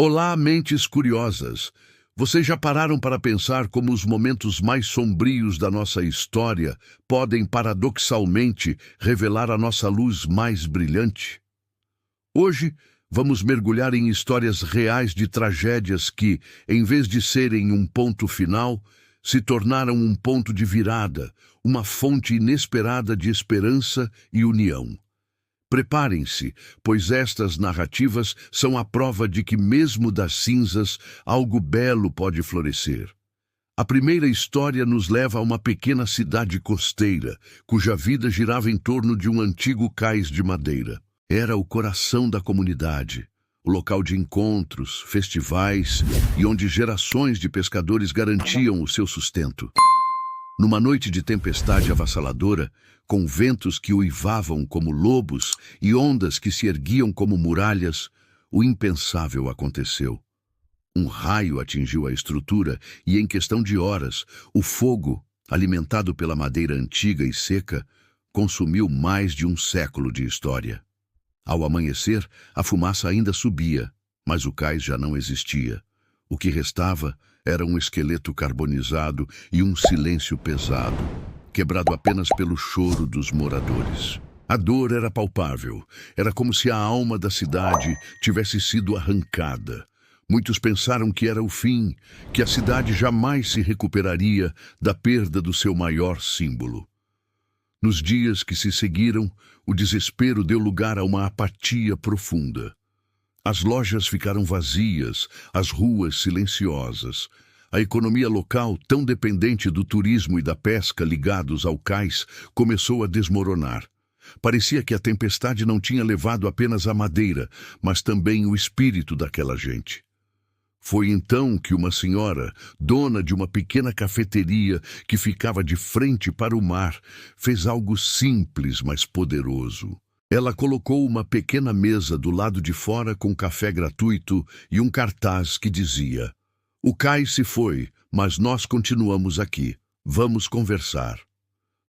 Olá, mentes curiosas! Vocês já pararam para pensar como os momentos mais sombrios da nossa história podem paradoxalmente revelar a nossa luz mais brilhante? Hoje, vamos mergulhar em histórias reais de tragédias que, em vez de serem um ponto final, se tornaram um ponto de virada, uma fonte inesperada de esperança e união. Preparem-se, pois estas narrativas são a prova de que mesmo das cinzas, algo belo pode florescer. A primeira história nos leva a uma pequena cidade costeira, cuja vida girava em torno de um antigo cais de madeira. Era o coração da comunidade, o local de encontros, festivais e onde gerações de pescadores garantiam o seu sustento. Numa noite de tempestade avassaladora, com ventos que uivavam como lobos e ondas que se erguiam como muralhas, o impensável aconteceu. Um raio atingiu a estrutura e, em questão de horas, o fogo, alimentado pela madeira antiga e seca, consumiu mais de um século de história. Ao amanhecer, a fumaça ainda subia, mas o cais já não existia. O que restava era um esqueleto carbonizado e um silêncio pesado, quebrado apenas pelo choro dos moradores. A dor era palpável. Era como se a alma da cidade tivesse sido arrancada. Muitos pensaram que era o fim, que a cidade jamais se recuperaria da perda do seu maior símbolo. Nos dias que se seguiram, o desespero deu lugar a uma apatia profunda. As lojas ficaram vazias, as ruas silenciosas. A economia local, tão dependente do turismo e da pesca ligados ao cais, começou a desmoronar. Parecia que a tempestade não tinha levado apenas a madeira, mas também o espírito daquela gente. Foi então que uma senhora, dona de uma pequena cafeteria que ficava de frente para o mar, fez algo simples, mas poderoso. Ela colocou uma pequena mesa do lado de fora com café gratuito e um cartaz que dizia: "O cais se foi, mas nós continuamos aqui. Vamos conversar."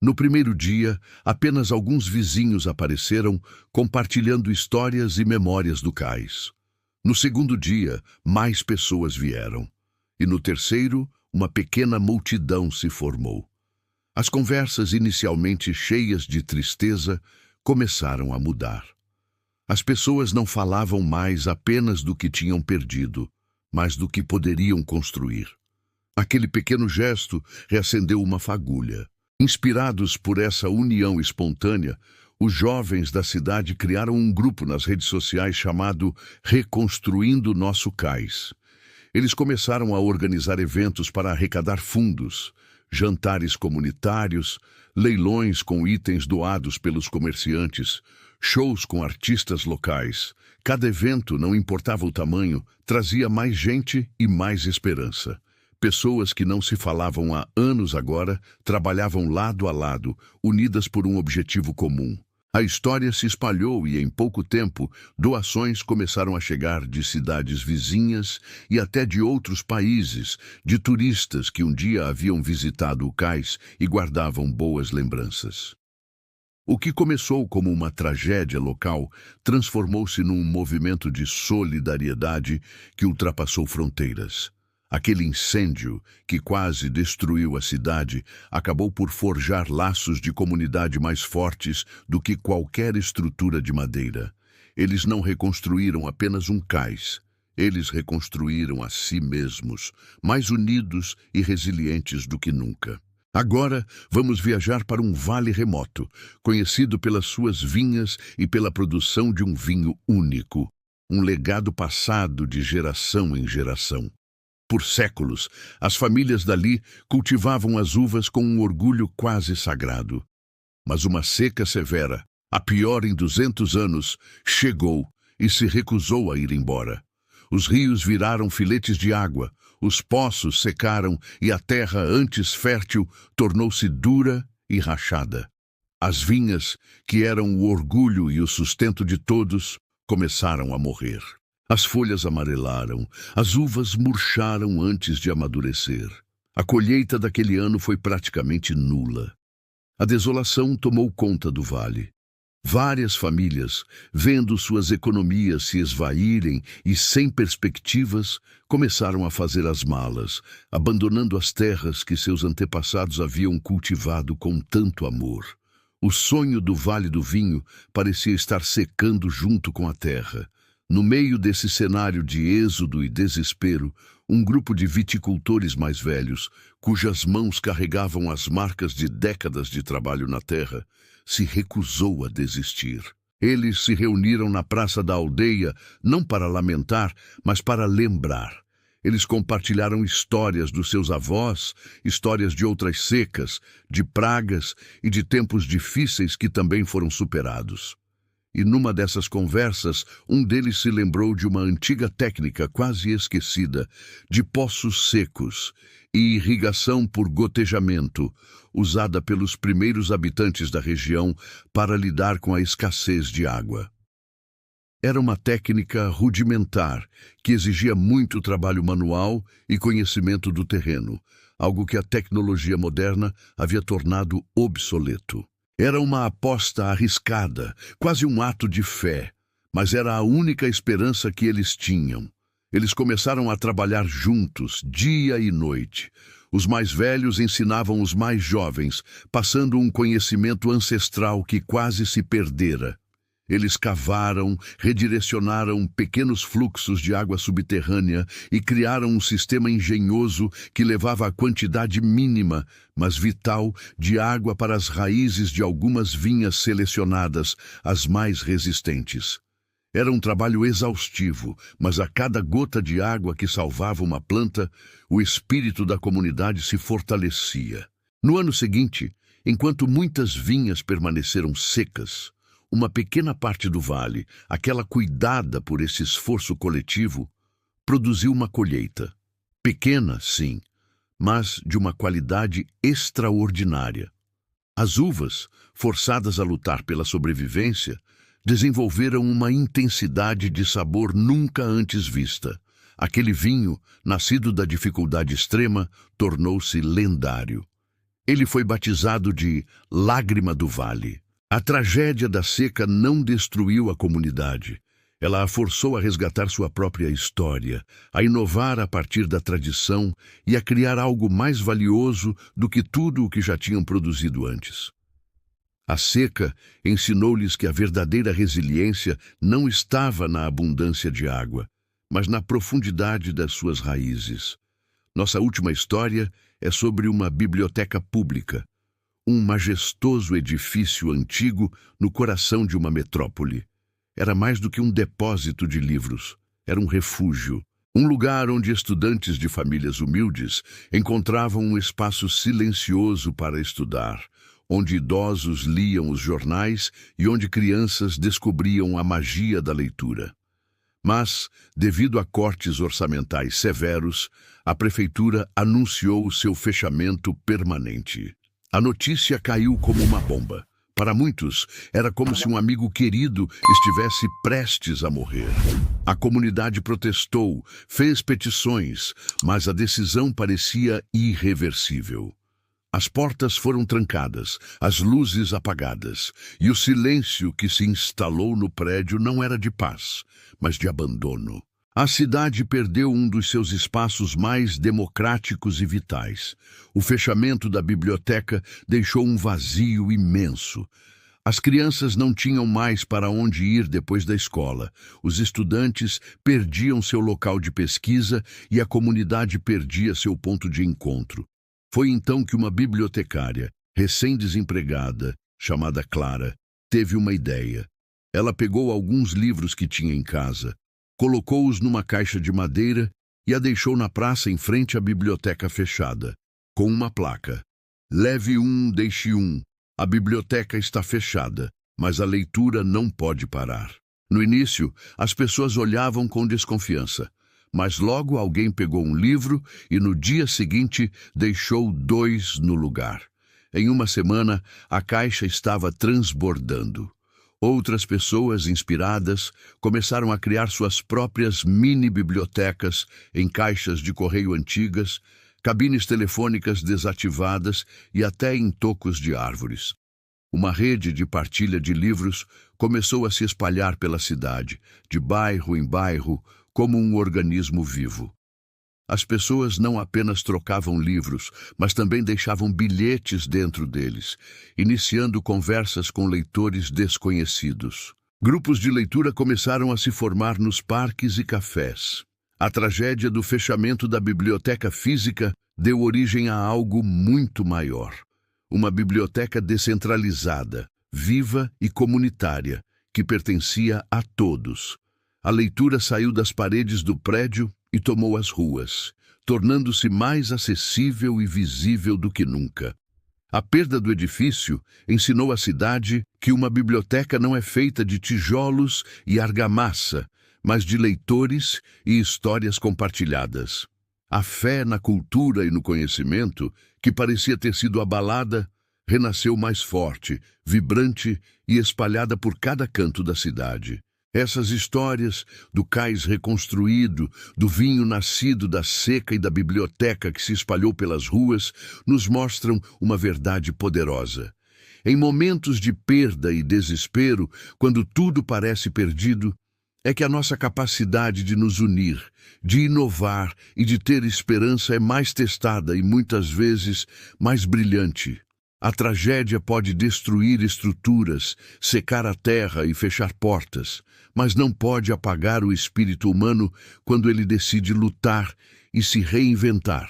No primeiro dia, apenas alguns vizinhos apareceram, compartilhando histórias e memórias do cais. No segundo dia, mais pessoas vieram. E no terceiro, uma pequena multidão se formou. As conversas, inicialmente cheias de tristeza, começaram a mudar. As pessoas não falavam mais apenas do que tinham perdido, mas do que poderiam construir. Aquele pequeno gesto reacendeu uma fagulha. Inspirados por essa união espontânea, os jovens da cidade criaram um grupo nas redes sociais chamado Reconstruindo Nosso Cais. Eles começaram a organizar eventos para arrecadar fundos, jantares comunitários, leilões com itens doados pelos comerciantes, shows com artistas locais. Cada evento, não importava o tamanho, trazia mais gente e mais esperança. Pessoas que não se falavam há anos agora trabalhavam lado a lado, unidas por um objetivo comum. A história se espalhou e, em pouco tempo, doações começaram a chegar de cidades vizinhas e até de outros países, de turistas que um dia haviam visitado o cais e guardavam boas lembranças. O que começou como uma tragédia local transformou-se num movimento de solidariedade que ultrapassou fronteiras. Aquele incêndio, que quase destruiu a cidade, acabou por forjar laços de comunidade mais fortes do que qualquer estrutura de madeira. Eles não reconstruíram apenas um cais. Eles reconstruíram a si mesmos, mais unidos e resilientes do que nunca. Agora, vamos viajar para um vale remoto, conhecido pelas suas vinhas e pela produção de um vinho único, um legado passado de geração em geração. Por séculos, as famílias dali cultivavam as uvas com um orgulho quase sagrado. Mas uma seca severa, a pior em 200 anos, chegou e se recusou a ir embora. Os rios viraram filetes de água, os poços secaram e a terra, antes fértil, tornou-se dura e rachada. As vinhas, que eram o orgulho e o sustento de todos, começaram a morrer. As folhas amarelaram, as uvas murcharam antes de amadurecer. A colheita daquele ano foi praticamente nula. A desolação tomou conta do vale. Várias famílias, vendo suas economias se esvaírem e sem perspectivas, começaram a fazer as malas, abandonando as terras que seus antepassados haviam cultivado com tanto amor. O sonho do Vale do Vinho parecia estar secando junto com a terra. No meio desse cenário de êxodo e desespero, um grupo de viticultores mais velhos, cujas mãos carregavam as marcas de décadas de trabalho na terra, se recusou a desistir. Eles se reuniram na praça da aldeia, não para lamentar, mas para lembrar. Eles compartilharam histórias dos seus avós, histórias de outras secas, de pragas e de tempos difíceis que também foram superados. E numa dessas conversas, um deles se lembrou de uma antiga técnica quase esquecida, de poços secos e irrigação por gotejamento, usada pelos primeiros habitantes da região para lidar com a escassez de água. Era uma técnica rudimentar que exigia muito trabalho manual e conhecimento do terreno, algo que a tecnologia moderna havia tornado obsoleto. Era uma aposta arriscada, quase um ato de fé, mas era a única esperança que eles tinham. Eles começaram a trabalhar juntos, dia e noite. Os mais velhos ensinavam os mais jovens, passando um conhecimento ancestral que quase se perdera. Eles cavaram, redirecionaram pequenos fluxos de água subterrânea e criaram um sistema engenhoso que levava a quantidade mínima, mas vital, de água para as raízes de algumas vinhas selecionadas, as mais resistentes. Era um trabalho exaustivo, mas a cada gota de água que salvava uma planta, o espírito da comunidade se fortalecia. No ano seguinte, enquanto muitas vinhas permaneceram secas, uma pequena parte do vale, aquela cuidada por esse esforço coletivo, produziu uma colheita. Pequena, sim, mas de uma qualidade extraordinária. As uvas, forçadas a lutar pela sobrevivência, desenvolveram uma intensidade de sabor nunca antes vista. Aquele vinho, nascido da dificuldade extrema, tornou-se lendário. Ele foi batizado de Lágrima do Vale. A tragédia da seca não destruiu a comunidade. Ela a forçou a resgatar sua própria história, a inovar a partir da tradição e a criar algo mais valioso do que tudo o que já tinham produzido antes. A seca ensinou-lhes que a verdadeira resiliência não estava na abundância de água, mas na profundidade das suas raízes. Nossa última história é sobre uma biblioteca pública, um majestoso edifício antigo no coração de uma metrópole. Era mais do que um depósito de livros, era um refúgio, um lugar onde estudantes de famílias humildes encontravam um espaço silencioso para estudar, onde idosos liam os jornais e onde crianças descobriam a magia da leitura. Mas, devido a cortes orçamentais severos, a prefeitura anunciou o seu fechamento permanente. A notícia caiu como uma bomba. Para muitos, era como se um amigo querido estivesse prestes a morrer. A comunidade protestou, fez petições, mas a decisão parecia irreversível. As portas foram trancadas, as luzes apagadas, e o silêncio que se instalou no prédio não era de paz, mas de abandono. A cidade perdeu um dos seus espaços mais democráticos e vitais. O fechamento da biblioteca deixou um vazio imenso. As crianças não tinham mais para onde ir depois da escola. Os estudantes perdiam seu local de pesquisa e a comunidade perdia seu ponto de encontro. Foi então que uma bibliotecária, recém-desempregada, chamada Clara, teve uma ideia. Ela pegou alguns livros que tinha em casa, colocou-os numa caixa de madeira e a deixou na praça em frente à biblioteca fechada, com uma placa. Leve um, deixe um. A biblioteca está fechada, mas a leitura não pode parar. No início, as pessoas olhavam com desconfiança, mas logo alguém pegou um livro e no dia seguinte deixou 2 no lugar. Em uma semana, a caixa estava transbordando. Outras pessoas inspiradas começaram a criar suas próprias mini-bibliotecas em caixas de correio antigas, cabines telefônicas desativadas e até em tocos de árvores. Uma rede de partilha de livros começou a se espalhar pela cidade, de bairro em bairro, como um organismo vivo. As pessoas não apenas trocavam livros, mas também deixavam bilhetes dentro deles, iniciando conversas com leitores desconhecidos. Grupos de leitura começaram a se formar nos parques e cafés. A tragédia do fechamento da biblioteca física deu origem a algo muito maior. Uma biblioteca descentralizada, viva e comunitária, que pertencia a todos. A leitura saiu das paredes do prédio e tomou as ruas, tornando-se mais acessível e visível do que nunca. A perda do edifício ensinou à cidade que uma biblioteca não é feita de tijolos e argamassa, mas de leitores e histórias compartilhadas. A fé na cultura e no conhecimento, que parecia ter sido abalada, renasceu mais forte, vibrante e espalhada por cada canto da cidade. Essas histórias do cais reconstruído, do vinho nascido da seca e da biblioteca que se espalhou pelas ruas, nos mostram uma verdade poderosa. Em momentos de perda e desespero, quando tudo parece perdido, é que a nossa capacidade de nos unir, de inovar e de ter esperança é mais testada e muitas vezes mais brilhante. A tragédia pode destruir estruturas, secar a terra e fechar portas, mas não pode apagar o espírito humano quando ele decide lutar e se reinventar.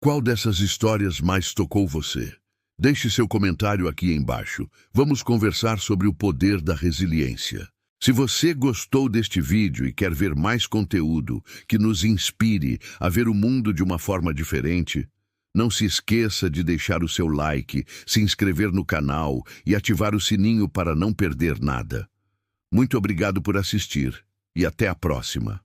Qual dessas histórias mais tocou você? Deixe seu comentário aqui embaixo. Vamos conversar sobre o poder da resiliência. Se você gostou deste vídeo e quer ver mais conteúdo que nos inspire a ver o mundo de uma forma diferente, não se esqueça de deixar o seu like, se inscrever no canal e ativar o sininho para não perder nada. Muito obrigado por assistir e até a próxima.